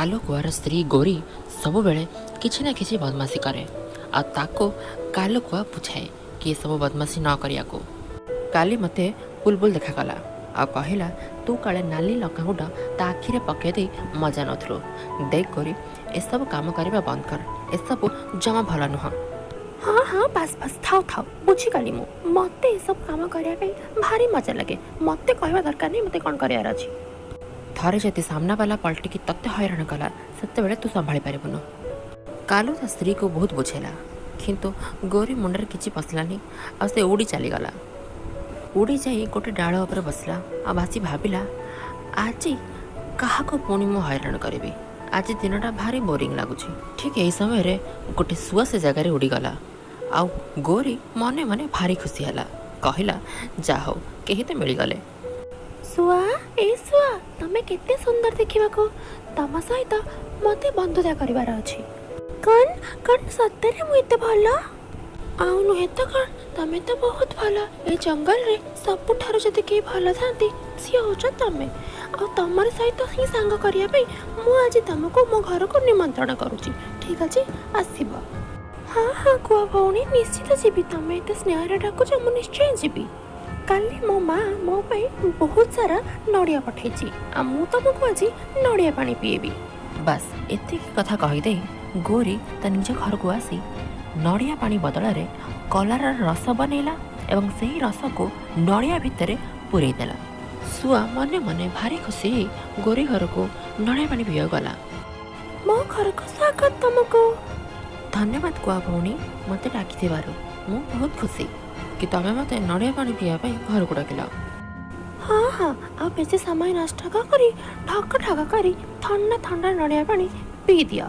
କାଲୁକୁଆର ସ୍ତ୍ରୀ ଗୋରୀ ସବୁବେଳେ କିଛି ନା କିଛି ବଦମାସି କରେ ଆଉ ତାକୁ କାଲୁକୁଆ ବୁଝାଏ କି ଏସବୁ ବଦମାସି ନ କରିବାକୁ। କାଲି ମୋତେ ବୁଲବୁଲ ଦେଖାଗଲା ଆଉ କହିଲା, ତୁ କାଳେ ନାଲି ଲଙ୍କାଗୁଣ୍ଡ ତା ଆଖିରେ ପକାଇ ଦେଇ ମଜା ନଥିଲୁ। ଦେଖ ଗୋରୀ, ଏସବୁ କାମ କରିବା ବନ୍ଦ କର, ଏସବୁ ଜମା ଭଲ ନୁହଁ। ହଁ ହଁ ବାସ୍ ବାସ୍ ଥାଉ ଥାଉ, ବୁଝିଗଲି ମୁଁ। ମୋତେ ଏସବୁ କାମ କରିବା ପାଇଁ ଭାରି ମଜା ଲାଗେ। ମୋତେ କହିବା ଦରକାର ନାହିଁ ମୋତେ କ'ଣ କରିବାର ଅଛି। ଥରେ ଯଦି ସାମ୍ନାବାଲା ପଲଟିକି ତତେ ହଇରାଣ କଲା ସେତେବେଳେ ତୁ ସମ୍ଭାଳି ପାରିବୁନୁ। କାଲୁ ତା ସ୍ତ୍ରୀକୁ ବହୁତ ବୁଝେଇଲା, କିନ୍ତୁ ଗୋରୀ ମୁଣ୍ଡରେ କିଛି ପଶିଲାନି ଆଉ ସେ ଉଡ଼ି ଚାଲିଗଲା। ଉଡ଼ି ଯାଇ ଗୋଟେ ଡାଳ ଉପରେ ବସିଲା ଆଉ ଭାସି ଭାବିଲା, ଆଜି କାହାକୁ ପୁଣି ମୁଁ ହଇରାଣ କରିବି। ଆଜି ଦିନଟା ଭାରି ବୋରିଂ ଲାଗୁଛି। ଠିକ୍ ଏହି ସମୟରେ ଗୋଟେ ଶୁଆ ସେ ଜାଗାରେ ଉଡ଼ିଗଲା ଆଉ ଗୋରୀ ମନେ ମନେ ଭାରି ଖୁସି ହେଲା। କହିଲା, ଯାହା ହଉ କେହି ତ ମିଳିଗଲେ। ଶୁଆ, ଏ ଶୁଆ, ତମେ କେତେ ସୁନ୍ଦର ଦେଖିବାକୁ। ତମ ସହିତ ମୋତେ ବନ୍ଧୁତା କରିବାର ଅଛି। କ'ଣ ସତରେ ମୁଁ ଏତେ ଭଲ? ଆଉ ନୁହେଁ ତ କ'ଣ, ତମେ ତ ବହୁତ ଭଲ। ଏ ଜଙ୍ଗଲରେ ସବୁଠାରୁ ଯଦି କେହି ଭଲ ଥାନ୍ତି ସିଏ ହେଉଛ ତମେ। ଆଉ ତମର ସହିତ ହିଁ ସାଙ୍ଗ କରିବା ପାଇଁ ମୁଁ ଆଜି ତମକୁ ମୋ ଘରକୁ ନିମନ୍ତ୍ରଣ କରୁଛି। ଠିକ୍ ଅଛି, ଆସିବ। ହଁ ହଁ କୁହ ଭଉଣୀ, ନିଶ୍ଚିତ ଯିବି। ତମେ ଏତେ ସ୍ନେହରେ ଡାକୁଛ, ମୁଁ ନିଶ୍ଚୟ ଯିବି। କାଲି ମୋ ମା' ମୋ ପାଇଁ ବହୁତ ସାରା ନଡ଼ିଆ ପଠାଇଛି ଆଉ ମୁଁ ତମକୁ ଆଜି ନଡ଼ିଆ ପାଣି ପିଏବି। ବାସ୍ ଏତିକି କଥା କହିଦେଇ ଗୋରୀ ତା ନିଜ ଘରକୁ ଆସି ନଡ଼ିଆ ପାଣି ବଦଳରେ କଲରାର ରସ ବନେଇଲା ଏବଂ ସେହି ରସକୁ ନଡ଼ିଆ ଭିତରେ ପୂରେଇ ଦେଲା। ଶୁଆ ମନେ ମନେ ଭାରି ଖୁସି ହେଇ ଗୋରୀ ଘରକୁ ନଡ଼ିଆ ପାଣି ପିଇବାକୁ ଗଲା। ମୋ ଘରକୁ ସ୍ୱାଗତ ତମକୁ। ଧନ୍ୟବାଦ କୁଆ ଭଉଣୀ, ମୋତେ ଡାକିଥିବାରୁ ମୁଁ ବହୁତ ଖୁସି କି ତମେ ମୋତେ ନଡ଼ିଆ ପାଣି ପିଇବା ପାଇଁ ଘରକୁ ଡାକିଲ। ହଁ ହଁ, ଆଉ ବେଶୀ ସମୟ ନଷ୍ଟ ନ କରି ଠକ ଠକ କରି ଥଣ୍ଡା ଥଣ୍ଡା ନଡ଼ିଆ ପାଣି ପିଇ ଦିଅ।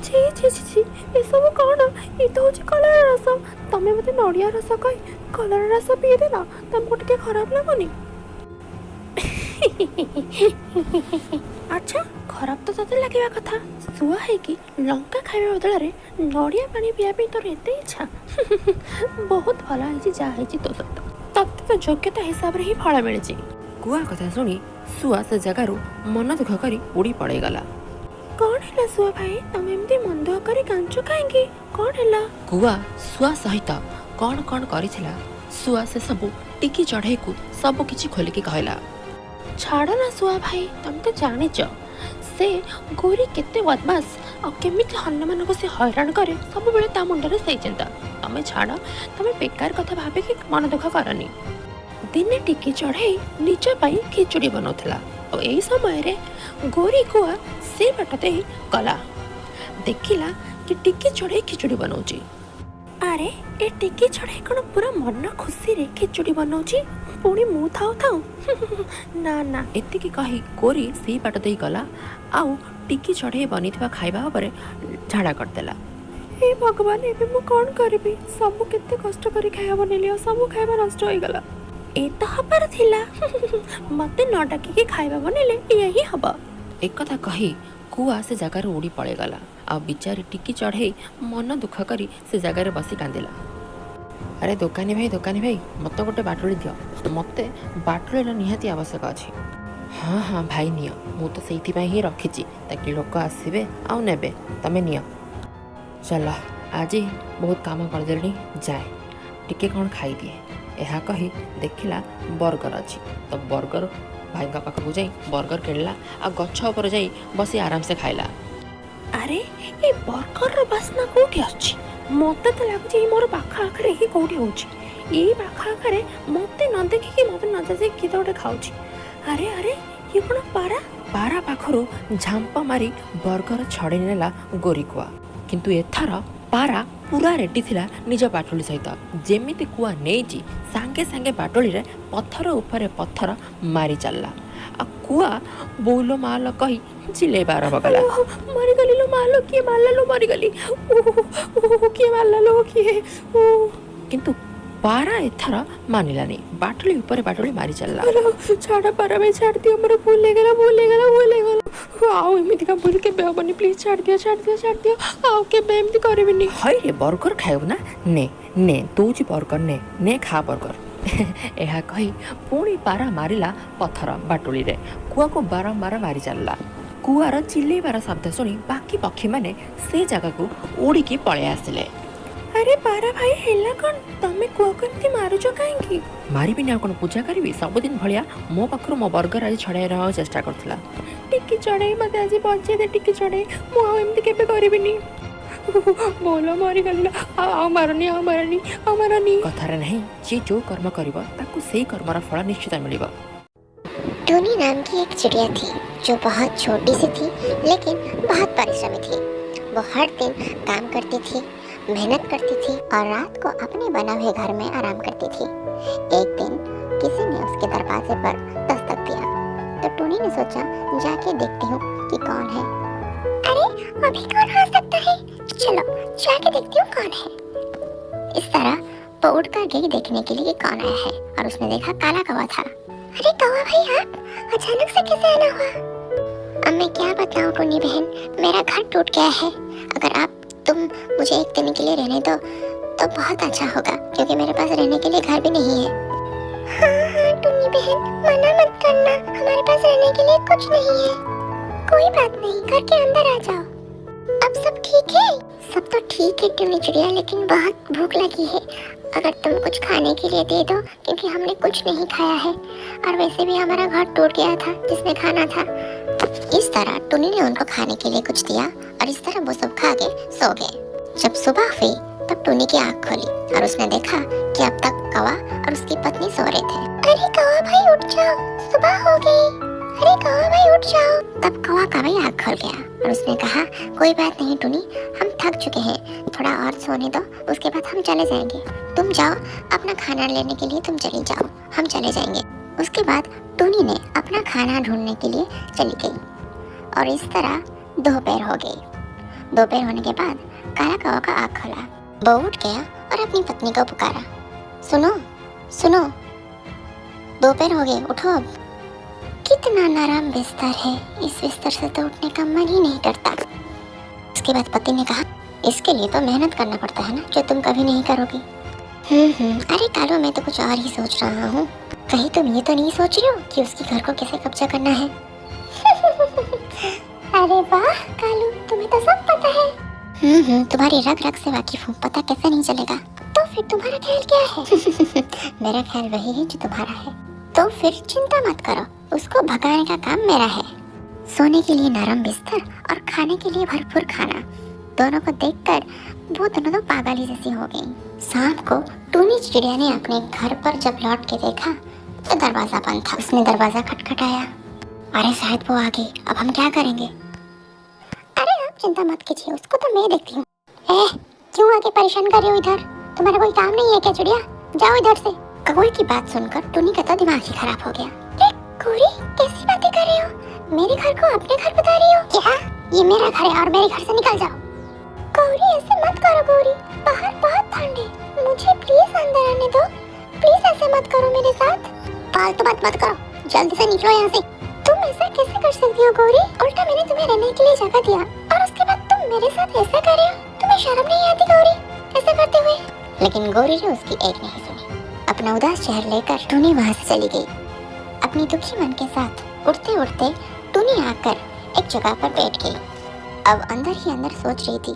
ଛି ଛି ଛି ଛି, ଏସବୁ କ'ଣ? ଏ ତ ହେଉଛି କଲରା ରସ। ତମେ ମୋତେ ନଡ଼ିଆ ରସ କହି କଲରା ରସ ପିଇଦେଲ, ତମକୁ ଟିକେ ଖରାପ ଲାଗୁନି? ଆଚ୍ଛା, ଖରାପ ତ ତତେ ଲାଗିବା କଥା। ଶୁଆ ହେଇକି ଲଙ୍କା ଖାଇବା ବଦଳରେ ନଡ଼ିଆ ପାଣି ପିଇବା ପାଇଁ ତୋର ଏତେ ଇଚ୍ଛା। ବହୁତ ଭଲ ହେଇଛି ଯାହା ହେଇଛି ତୋ ସହିତ। ତତେ ତ ଯୋଗ୍ୟତା ହିସାବରେ ହିଁ ଫଳ ମିଳିଛି। କୁଆ କଥା ଶୁଣି ଶୁଆ ସେ ଜାଗାରୁ ମନ ଦୁଃଖ କରି ଉଡ଼ି ପଳେଇଗଲା। କ'ଣ ହେଲା ଶୁଆ ଭାଇ, ତମେ ଏମିତି ମନ ଦୁଃଖ କରି କାଞ୍ଚ କାହିଁକି? କ'ଣ ହେଲା? କୁଆ ଶୁଆ ସହିତ କ'ଣ କ'ଣ କରିଥିଲା, ଶୁଆ ସେସବୁ ଟିକି ଚଢ଼େଇକୁ ସବୁ କିଛି ଖୋଲିକି କହିଲା। ଛାଡ଼ ନା ଶୁଆ ଭାଇ, ତମେ ତ ଜାଣିଛ ସେ ଗୋରୀ କେତେ ବଦମାସ ଆଉ କେମିତି ଅନ୍ୟମାନଙ୍କୁ ସେ ହଇରାଣ କରେ। ସବୁବେଳେ ତା ମୁଣ୍ଡରେ ସେଇ ଚିନ୍ତା। ତମେ ଛାଡ଼, ତମେ ବେକାର କଥା ଭାବିକି ମନ ଦୁଃଖ କରନି। ଦିନେ ଟିକି ଚଢ଼େଇ ନିଜ ପାଇଁ ଖିଚୁଡ଼ି ବନାଉଥିଲା ଆଉ ଏହି ସମୟରେ ଗୋରୀ କୁଆ ସେ ବାଟ ଦେଇ ଗଲା। ଦେଖିଲା କି ଟିକି ଚଢ଼େଇ ଖିଚୁଡ଼ି ବନାଉଛି। ଆରେ, ଏ ଟିକି ଚଢ଼େଇ କ'ଣ ପୁରା ମନ ଖୁସିରେ ଖିଚୁଡ଼ି ବନାଉଛି, ପୁଣି ମୁଁ ଥାଉ ଥାଉ। ନା ନା, ଏତିକି କହି ଗୋରୀ ସେଇ ବାଟ ଦେଇ ଗଲା ଆଉ ଟିକି ଚଢ଼େଇ ବନେଇଥିବା ଖାଇବା ଉପରେ ଝାଡ଼ା କରିଦେଲା। ହେ ଭଗବାନ, ଏବେ ମୁଁ କ'ଣ କରିବି? ସବୁ କେତେ କଷ୍ଟ କରି ଖାଇବା ବନେଇଲି ଆଉ ସବୁ ଖାଇବା ନଷ୍ଟ ହୋଇଗଲା। ଏ ତ ହବାର ଥିଲା। ମୋତେ ନ ଡାକିକି ଖାଇବା ବନେଇଲେ ଇଏ ହିଁ ହବ। ଏକଥା କହି କୁଆ ସେ ଜାଗାରୁ ଉଡ଼ି ପଳେଇଗଲା ଆଉ ବିଚାରି ଟିକି ଚଢ଼େଇ ମନ ଦୁଃଖ କରି ସେ ଜାଗାରେ ବସି କାନ୍ଦିଲା। ଆରେ ଦୋକାନୀ ଭାଇ, ମୋତେ ଗୋଟେ ବାଟୁଳି ଦିଅ, ମୋତେ ବାଟୁଳିର ନିହାତି ଆବଶ୍ୟକ ଅଛି। ହଁ ହଁ ଭାଇ ନିଅ, ମୁଁ ତ ସେଇଥିପାଇଁ ହିଁ ରଖିଛି ତାକି ଲୋକ ଆସିବେ ଆଉ ନେବେ, ତମେ ନିଅ। ଚାଲ, ଆଜି ବହୁତ କାମ କରିଦେଲିଣି, ଯାଏ ଟିକେ କ'ଣ ଖାଇଦିଏ। ଏହା କହି ଦେଖିଲା ବର୍ଗର ଅଛି, ତ ବର୍ଗର ଭାଇଙ୍କ ପାଖକୁ ଯାଇ ବର୍ଗର କିଣିଲା ଆଉ ଗଛ ଉପରେ ଯାଇ ବସି ଆରାମସେ ଖାଇଲା। ଆରେ, ଏ ବର୍ଗରର ବାସ୍ନା କୋଉଠି ଆସୁଛି? ମୋତେ ତ ଲାଗୁଛି ଏଇ ମୋର ପାଖ ଆଖରେ ହିଁ କୋଉଠି ହେଉଛି। ଏଇ ପାଖ ଆଖରେ ମୋତେ ନ ଦେଖିକି ମୋତେ ନ ଦେଖିକି କିଏ ତ ଗୋଟେ ଖାଉଛି। ଆରେ ଆରେ, ଇଏ କ'ଣ ପାରା? ପାରା ପାଖରୁ ଝାମ୍ପ ମାରି ବର୍ଗର ଛଡ଼େଇ ନେଲା ଗୋରୀ କୁଆ। କିନ୍ତୁ ଏଥର ପାରା ପୁରା ରେଡ଼ି ଥିଲା ନିଜ ବାଟୁଳି ସହିତ। ଯେମିତି କୁଆ ନେଇଛି ସାଙ୍ଗେ ସାଙ୍ଗେ ବାଟୁଳିରେ ପଥର ଉପରେ ପଥର ମାରି ଚାଲିଲା ଆଉ କୁଆ ବୋଉଲୋ ମାଲୋ କହି ଚିଲେଇବା ଆରମ୍ଭ କଲା। ମରିଗଲି ଲୋ ମାଲୋ, କିଏ ମାରିଲା ଲୋ, ମରିଗଲି। କିଏ ମାରିଲା ଲୋ, କିଏ? କିନ୍ତୁ ପାରା ଏଥର ମାନିଲାନି, ବାଟୁଳି ଉପରେ ବାଟୁଳି ମାରି ଚାଲିଲା। ଛାଡ଼ ପାରା ଭାଇ, ଛାଡ଼ି ଦିଅ, ମୋର ଭୁଲ ହେଇଗଲା। ଆଉ ଏମିତିକା ଭୁଲ କେବେ ହବନି। ପ୍ଲିଜ୍ ଛାଡ଼ି ଦିଅ। ଆଉ କେବେ ଏମିତି କରିବିନି। ହଇରେ ବର୍ଗର ଖାଇବୁ ନା? ନେ ଦଉଛି ବର୍ଗର, ନେ ଖା ବର୍ଗର। ଏହା କହି ପୁଣି ପାରା ମାରିଲା ପଥର ବାଟୁଳିରେ କୁଆକୁ ବାରମ୍ବାର ମାରି ଚାଲିଲା। କୁଆର ଚିଲେଇବାର ଶବ୍ଦ ଶୁଣି ବାକି ପକ୍ଷୀମାନେ ସେ ଜାଗାକୁ ଉଡ଼ିକି ପଳେଇ ଆସିଲେ। ଆରେ ପାରା ଭାଇ ହେଲା କ'ଣ? ତମେ କୁଆକୁ ଏମିତି ମାରୁଛ କାହିଁକି? ମାରିବିନି ଆଉ କ'ଣ ପୂଜା କରିବି? ସବୁଦିନ ଭଳିଆ ମୋ ପାଖରୁ ମୋ ବର୍ଗର ଆଜି ଛଡ଼ାଇ ନେବାକୁ ଚେଷ୍ଟା କରୁଥିଲା। ଟିକି ଚଢ଼େଇ ମୋତେ ଆଜି ବଞ୍ଚେଇ ଦେ ଟିକି ଚଢ଼େଇ, ମୁଁ ଆଉ ଏମିତି କେବେ କରିବିନି। ବୋଲ ମରିଗଲା, ଆଉ ମାରନି ଆଉ ମାରନି ଆଉ ମାରନି। କଥାରେ ନାହିଁ, ଯିଏ ଯେଉଁ କର୍ମ କରିବ ତାକୁ ସେଇ କର୍ମର ଫଳ ନିଶ୍ଚିତ ମିଳିବ। टूनी नाम की एक चिड़िया थी जो बहुत छोटी सी थी लेकिन बहुत परिश्रमी थी। वो हर दिन काम करती थी, मेहनत करती थी और रात को अपने बना हुए घर में आराम करती थी। एक दिन किसी ने उसके दरवाजे पर दस्तक दिया तो टूनी ने सोचा जाके देखती हूँ कि कौन है। अरे अभी कौन आ सकता है, चलो जाके देखती हूँ कौन है। इस तरह वो उड़कर गई देखने के लिए कि कौन आया है और उसने देखा काला कौवा था। अरे कौवा भाई, आप अचानक से कैसे आना हुआ? अब मैं क्या बताऊं टूनी बहन, मेरा घर टूट गया है। अगर तुम मुझे एक दिन के लिए रहने दो तो बहुत अच्छा होगा, क्योंकि मेरे पास रहने के लिए घर भी नहीं है। हाँ टूनी बहन, मना मत करना, हमारे पास रहने के लिए कुछ नहीं है। कोई बात नहीं, घर के अंदर आ जाओ। अब सब ठीक है? सब तो ठीक है टूनी चिड़िया, लेकिन बहुत भूख लगी है। अगर तुम कुछ खाने के लिए दे दो, क्योंकि हमने कुछ नहीं खाया है और वैसे भी हमारा घर टूट गया था जिसमें खाना था। इस तरह टूनी ने उनको खाने के लिए कुछ दिया और इस तरह वो सब खा के सो गए। जब सुबह हुई तब टूनी की आँख खोली और उसने देखा कि अब तक कौवा और उसकी पत्नी सो रहे थे। अरे कौवा भाई उठ जाओ, सुबह हो गई। अरे कौवा भाई उठ जाओ। तब कौवा का भी आँख खोल गया और उसने कहा, कोई बात नहीं टूनी, हम थक चुके हैं, थोड़ा और सोने दो, उसके बाद हम चले जाएंगे। तुम जाओ, अपना खाना लेने के लिए तुम चली जाओ, हम चले जाएंगे। उसके बाद टूनी ने अपना खाना ढूंढने के लिए चली गई और इस तरह दोपहर हो गई। दोपहर होने के बाद काला कौवा का आँख खोला। वो उठ गया और अपनी पत्नी को पुकारा, सुनो सुनो, दोपहर हो गए, उठो अब। कितना नरम बिस्तर है, इस बिस्तर से तो उठने का मन ही नहीं करता। उसके बाद पति ने कहा, इसके लिए तो मेहनत करना पड़ता है ना, जो तुम कभी नहीं करोगी। अरे कालू, मैं तो कुछ और ही सोच रहा हूँ। कहीं तुम ये तो नहीं सोच रही हो कि उसके घर को कैसे कब्जा करना है? अरे वाह कालू, तुम्हें तो सब पता है। तुम्हारी रग रग से वाकिफ हूँ, पता कैसे नहीं चलेगा? तो फिर तुम्हारा ख्याल क्या है? मेरा ख्याल वही है जो तुम्हारा है। तो फिर चिंता मत करो, उसको भगाने का काम मेरा है। सोने के लिए नरम बिस्तर और खाने के लिए भरपूर खाना, दोनों को देखकर वो दोनों तो पागल ही जैसी हो गई। शाम को टूनी चिड़िया ने अपने घर पर जब लौट के देखा तो दरवाजा बंद था। उसने दरवाजा खटखटाया। अरे शायद वो आ गई, अब हम क्या करेंगे? अरे आप चिंता मत कीजिए, उसको तो मैं देखती हूँ। क्यों आके परेशान कर रही हो इधर? तुम्हारा कोई काम नहीं है क्या चिड़िया? जाओ इधर से। कौवे की बात सुनकर टूनी का तो दिमाग ही खराब हो गया। गौरी, कैसी बातें कर रही हो? मेरे घर को अपने घर बता रही हो क्या? ये मेरा घर है और मेरे घर से निकल जाओ। गौरी ऐसे मत करो गौरी, बाहर बहुत ठंड है, मुझे प्लीज अंदर आने दो। प्लीज ऐसे मत करो मेरे साथ। फालतू बात मत करो, जल्दी से निकलो यहाँ से। तुम ऐसा कैसे कर सकती हो गौरी? उल्टा मैंने तुम्हें रहने के लिए जगह दिया और उसके बाद तुम मेरे साथ ऐसा कर रहे हो? तुम्हें शर्म नहीं आती गौरी ऐसा करते हुए? लेकिन गौरी ने उसकी एक नहीं सुनी। अपना उदास चेहरा लेकर टूनी वहाँ से चली गई। अपनी दुखी मन के साथ उड़ते उड़ते टूनी आकर एक जगह पर बैठ गई। अब अंदर ही अंदर सोच रही थी,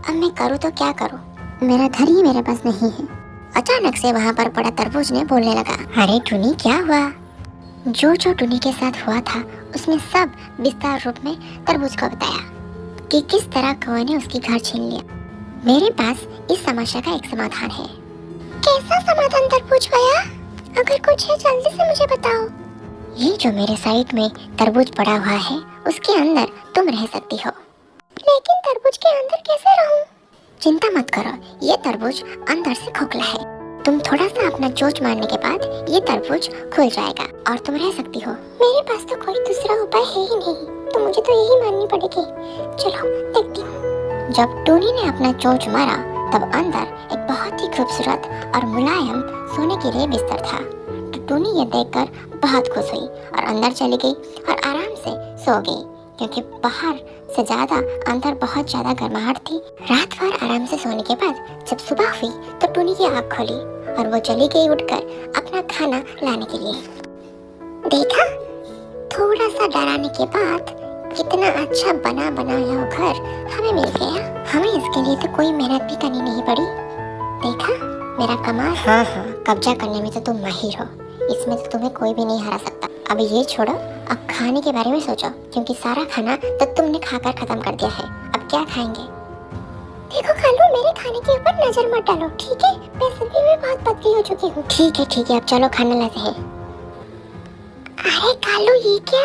अब मैं करूँ तो क्या करूँ, मेरा घर ही मेरे पास नहीं है। अचानक से वहाँ पर बड़ा तरबूज ने बोलने लगा, अरे टूनी क्या हुआ? जो टूनी के साथ हुआ था उसने सब विस्तार रूप में तरबूज को बताया कि किस तरह कौवे ने उसकी घर छीन लिया। मेरे पास इस समस्या का एक समाधान है। कैसा समाधान तरबूज भैया? अगर कुछ है जल्दी से मुझे बताओ। ये जो मेरे साइड में तरबूज पड़ा हुआ है उसके अंदर तुम रह सकती हो। लेकिन तरबूज के अंदर कैसे रहूं? चिंता मत करो, ये तरबूज अंदर से खोखला है। तुम थोड़ा सा अपना चोंच मारने के बाद ये तरबूज खुल जाएगा और तुम रह सकती हो। मेरे पास तो कोई दूसरा उपाय है ही नहीं, तो मुझे तो यही माननी पड़ेगी। चलो देखती हूँ। जब टूनी ने अपना चोंच मारा तब अंदर एक बहुत ही खूबसूरत और मुलायम सोने के लिए बिस्तर था। तो टूनी ये देखकर बहुत खुश हुई और अंदर चली गई और आराम से सो गई, क्योंकि बाहर से ज्यादा अंदर बहुत ज्यादा गर्माहट थी। रात भर आराम से सोने के बाद जब सुबह हुई तो टूनी की आँख खोली और वो चली गई उठकर अपना खाना लाने के लिए। देखा, थोड़ा सा डराने के बाद कितना अच्छा बना बनाया घर हमें मिल गया। हमें इसके लिए तो कोई मेहनत भी करनी नहीं पड़ी। देखा मेरा कमाल। हाँ, कब्जा करने में तो तुम माहिर हो, इसमें तो तुम्हें कोई भी नहीं हरा सकता। अब ये छोड़ो, अब खाने के बारे में सोचो, क्योंकि सारा खाना तो तुमने खाकर खत्म कर दिया है। अब क्या खाएंगे? देखो कालू, मेरे खाने के ऊपर नजर मत डालो, ठीक है? वैसे भी मैं बहुत पतली हो चुकी हूँ। ठीक है, अब चलो खाना लाते हैं। अरे कालू, ये क्या?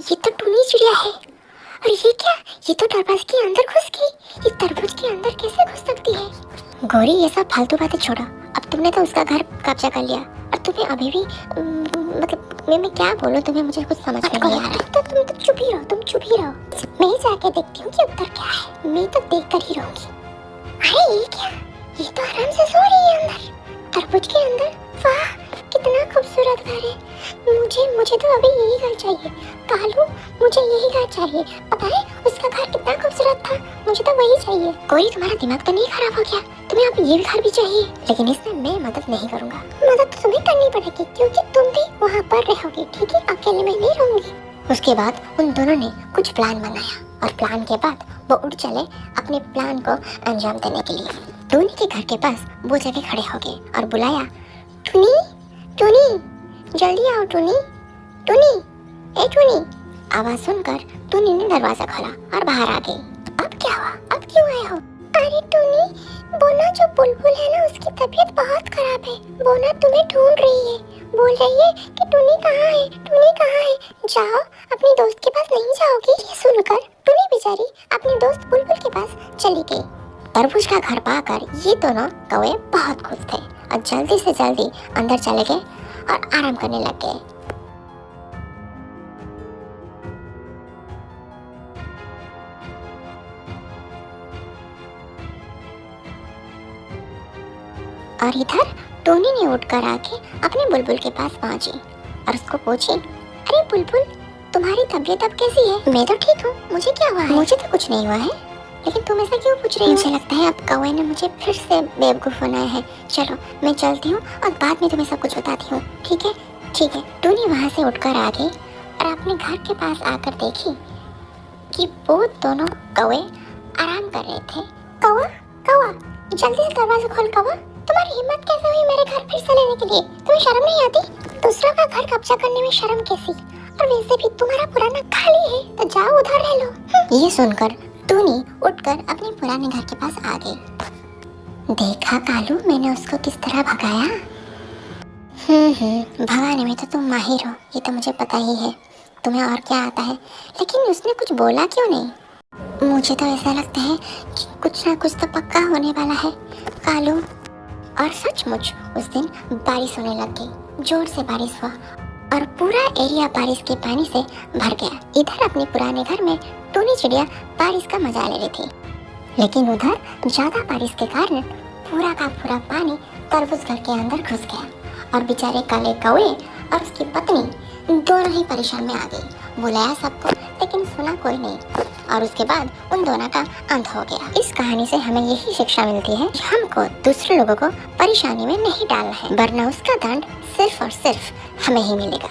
ये तो टूनी चिड़िया है। और ये क्या? ये तो दरवाजे के अंदर घुस गई। ये तरबूज के अंदर कैसे घुस सकती है? गौरी, ये सब फालतू बातें छोड़ो। अब तुमने तो उसका घर कब्जा कर लिया और तुम्हें अभी भी मतलब मैं क्या बोलूं तुम्हें, मुझे कुछ समझ में नहीं आ रहा। तो तुम तो चुप ही रहो। मैं जाके देखती हूँ कि उत्तर क्या है। मैं तो देख कर ही रहूंगी। अरे ये क्या? ये तो आराम से सो रही है अंदर, तरबूज के अंदर। वाह, कितना खूबसूरत घर है। मुझे तो अभी यही घर चाहिए कालू, मुझे यही घर चाहिए। पता है उसका घर कितना खूबसूरत था, मुझे तो वही चाहिए। कोई तुम्हारा दिमाग तो नहीं खराब हो गया? तुम्हें अब ये घर भी चाहिए? लेकिन इसमें मैं मदद नहीं करूंगा। मदद तो तुम्हें करनी पड़ेगी, क्योंकि तुम भी वहाँ पर रहोगी, ठीक है? अकेले में नहीं रहूंगी। उसके बाद उन दोनों ने कुछ प्लान बनाया और प्लान के बाद वो उड़ चले अपने प्लान को अंजाम देने के लिए। टूनी के घर के पास वो जाके खड़े हो गए और बुलाया, टूनी, जल्दी आओ टूनी। ए टूनी। आवाज सुनकर टूनी ने दरवाजा खोला और बाहर आ गई। अब क्या हुआ? अब क्यों आए हो? अरे टूनी, बोना जो बुलबुल है ना, उसकी तबीयत बहुत खराब है। बोना तुम्हें ढूंढ रही है, बोल रही है कि टूनी कहाँ है। जाओ, अपनी दोस्त के पास नहीं जाओगी? ये सुनकर टूनी बेचारी अपनी दोस्त बुलबुल के पास चली गई। तरबूज का घर पाकर ये दोनों कौवे बहुत खुश थे और जल्दी से जल्दी अंदर चले गए और आराम करने लग गए। और इधर टोनी ने उठकर आके अपने बुलबुल के पास पहुंची और उसको पूछी, अरे बुलबुल, तुम्हारी तबीयत अब कैसी है? मैं तो ठीक हूँ, मुझे क्या हुआ है? मुझे तो कुछ नहीं हुआ है, लेकिन तुम ऐसा क्यों पूछ रही हो? मुझे लगता है अब कौवे ने मुझे फिर से बेवकूफ़ बनाया है। चलो मैं चलती हूँ और बाद में तुम्हें सब कुछ बताती हूँ, ठीक है? टोनी वहाँ से उठकर आ गई और अपने घर के पास आकर देखी कि वो दोनों कौवे आराम कर रहे थे। कौवा, जल्दी से दरवाजा खोल कौवा। तुम्हारी हिम्मत कैसे हुई मेरे घर फिर से लेने के लिए? तुम्हें शर्म नहीं आती? दूसरों का घर कब्जा करने में शर्म कैसी? और वैसे भी तुम्हारा पुराना खाली है, तो जाओ उधर रह लो। ये सुनकर टूनी उठकर अपने पुराने घर के पास आ गई। देखा कालू, मैंने उसको किस तरह भगाया। भगाने में तो तुम माहिर हो, ये तो मुझे पता ही है। तुम्हें और क्या आता है? लेकिन उसने कुछ बोला क्यों नहीं? मुझे तो ऐसा लगता है कि कुछ ना कुछ तो पक्का होने वाला है कालू। और सचमुच उस दिन बारिश होने लग गई। जोर से बारिश हुआ और पूरा एरिया बारिश के पानी से भर गया। इधर अपने पुराने घर में टूनी चिड़िया बारिश का मजा ले रही थी, लेकिन उधर ज्यादा बारिश के कारण पूरा का पूरा पानी तरबूज घर के अंदर घुस गया और बेचारे काले कौवे और उसकी पत्नी दोनों ही परेशान में आ गई। बुलाया सबको, लेकिन सुना कोई नहीं और उसके बाद उन दोनों का अंत हो गया। इस कहानी से हमें यही शिक्षा मिलती है कि हमको दूसरे लोगों को परेशानी में नहीं डालना है, वरना उसका दंड सिर्फ और सिर्फ हमें ही मिलेगा।